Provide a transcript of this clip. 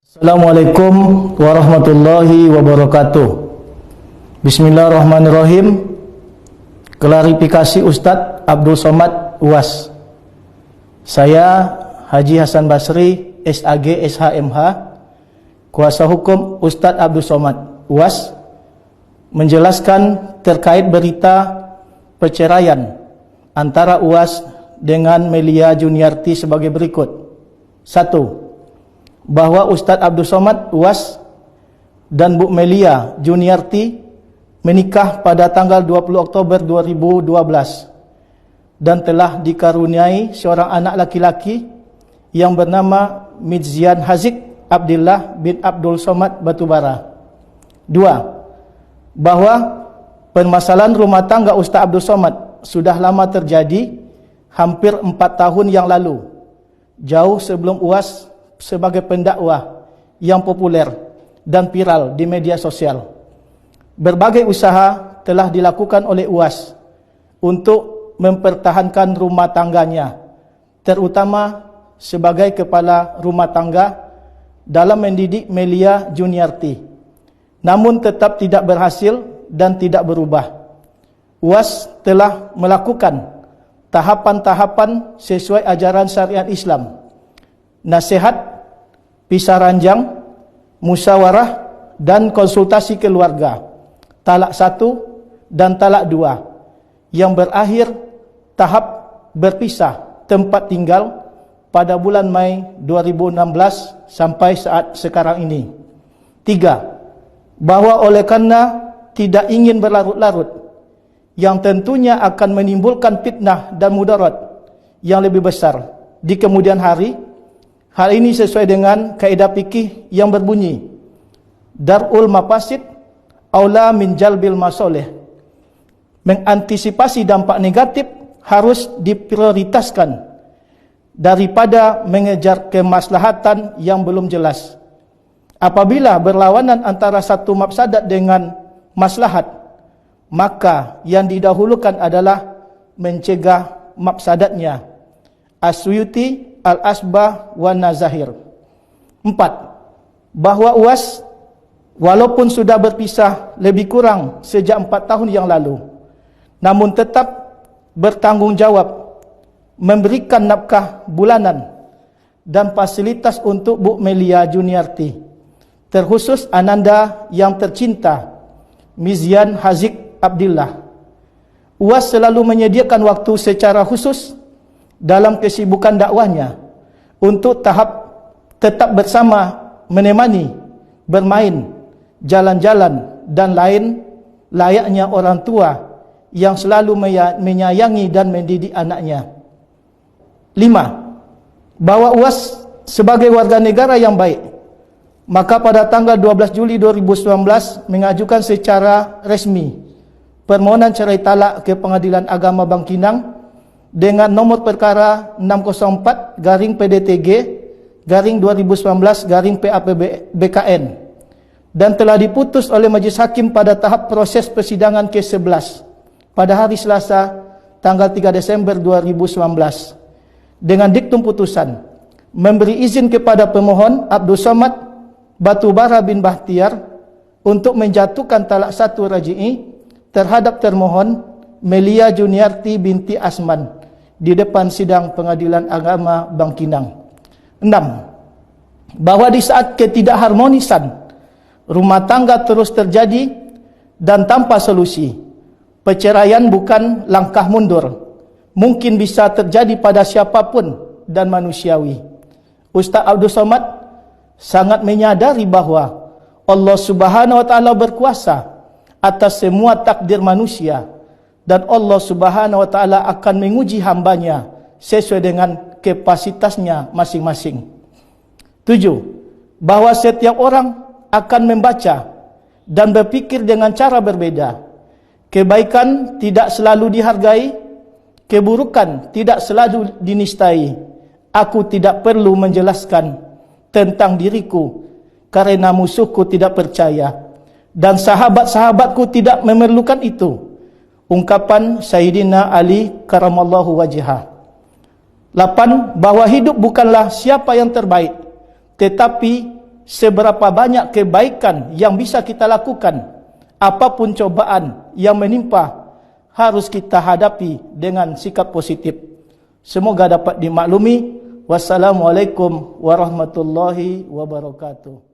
Assalamualaikum warahmatullahi wabarakatuh. Bismillahirrahmanirrahim. Klarifikasi Ustadz Abdul Somad UAS. Saya Haji Hasan Basri, SAG SHMH, kuasa hukum Ustadz Abdul Somad UAS, menjelaskan terkait berita perceraian antara UAS dengan Melia Juniarti sebagai berikut. 1. Bahwa Ustadz Abdul Somad UAS dan Bu Melia Juniarti menikah pada tanggal 20 Oktober 2012 dan telah dikaruniai seorang anak laki-laki yang bernama Midzian Haziq Abdillah bin Abdul Somad Batubara. 2. Bahwa permasalahan rumah tangga Ustadz Abdul Somad sudah lama terjadi, hampir 4 tahun yang lalu, jauh sebelum UAS sebagai pendakwah yang populer dan viral di media sosial. Berbagai usaha telah dilakukan oleh UAS untuk mempertahankan rumah tangganya, terutama sebagai kepala rumah tangga dalam mendidik Melia Juniarti. Namun tetap tidak berhasil dan tidak berubah. UAS telah melakukan tahapan-tahapan sesuai ajaran syariat Islam: nasihat, pisah ranjang, musyawarah, dan konsultasi keluarga, talak 1 dan talak 2, yang berakhir tahap berpisah tempat tinggal pada bulan Mei 2016 sampai saat sekarang ini. 3. Bahwa oleh karena tidak ingin berlarut-larut, yang tentunya akan menimbulkan fitnah dan mudarat yang lebih besar di kemudian hari. Hal ini sesuai dengan kaidah fikih yang berbunyi darul mafasid aula min jalbil masoleh. Mengantisipasi dampak negatif harus diprioritaskan daripada mengejar kemaslahatan yang belum jelas. Apabila berlawanan antara satu mafsadat dengan maslahat, maka yang didahulukan adalah mencegah mafsadatnya. As-Suyuti Al-Asbah wa Nazahir. 4. Bahwa UAS walaupun sudah berpisah lebih kurang sejak 4 tahun yang lalu, namun tetap bertanggung jawab memberikan nafkah bulanan dan fasilitas untuk Bu Melia Juniarti, terkhusus ananda yang tercinta Midzian Haziq Abdillah. UAS selalu menyediakan waktu secara khusus dalam kesibukan dakwahnya untuk tetap bersama, menemani, bermain, jalan-jalan, dan lain layaknya orang tua yang selalu menyayangi dan mendidik anaknya. 5. Bahwa UAS sebagai warga negara yang baik, maka pada tanggal 12 Juli 2019 mengajukan secara resmi permohonan cerai talak ke Pengadilan Agama Bangkinang dengan nomor perkara 604/PDTG/2019/PAPBKN, dan telah diputus oleh Majelis Hakim pada tahap proses persidangan kes 11 pada hari Selasa tanggal 3 Desember 2019 dengan diktum putusan memberi izin kepada pemohon Abdul Somad Batubara bin Bahtiar untuk menjatuhkan talak 1 raj'i terhadap termohon Melia Juniarti binti Asman di depan sidang Pengadilan Agama Bangkinang. 6. Bahwa di saat ketidakharmonisan rumah tangga terus terjadi dan tanpa solusi, perceraian bukan langkah mundur, mungkin bisa terjadi pada siapapun dan manusiawi. Ustadz Abdul Somad sangat menyadari bahwa Allah Subhanahu wa Ta'ala berkuasa atas semua takdir manusia, dan Allah Subhanahu wa Ta'ala akan menguji hambanya sesuai dengan kapasitasnya masing-masing. 7. Bahwa setiap orang akan membaca dan berpikir dengan cara berbeda. Kebaikan tidak selalu dihargai, keburukan tidak selalu dinistai. Aku tidak perlu menjelaskan tentang diriku karena musuhku tidak percaya, dan sahabat-sahabatku tidak memerlukan itu. Ungkapan Sayyidina Ali karamallahu wajhah. 8. Bahwa hidup bukanlah siapa yang terbaik, tetapi seberapa banyak kebaikan yang bisa kita lakukan. Apapun cobaan yang menimpa, harus kita hadapi dengan sikap positif. Semoga dapat dimaklumi. Wassalamualaikum warahmatullahi wabarakatuh.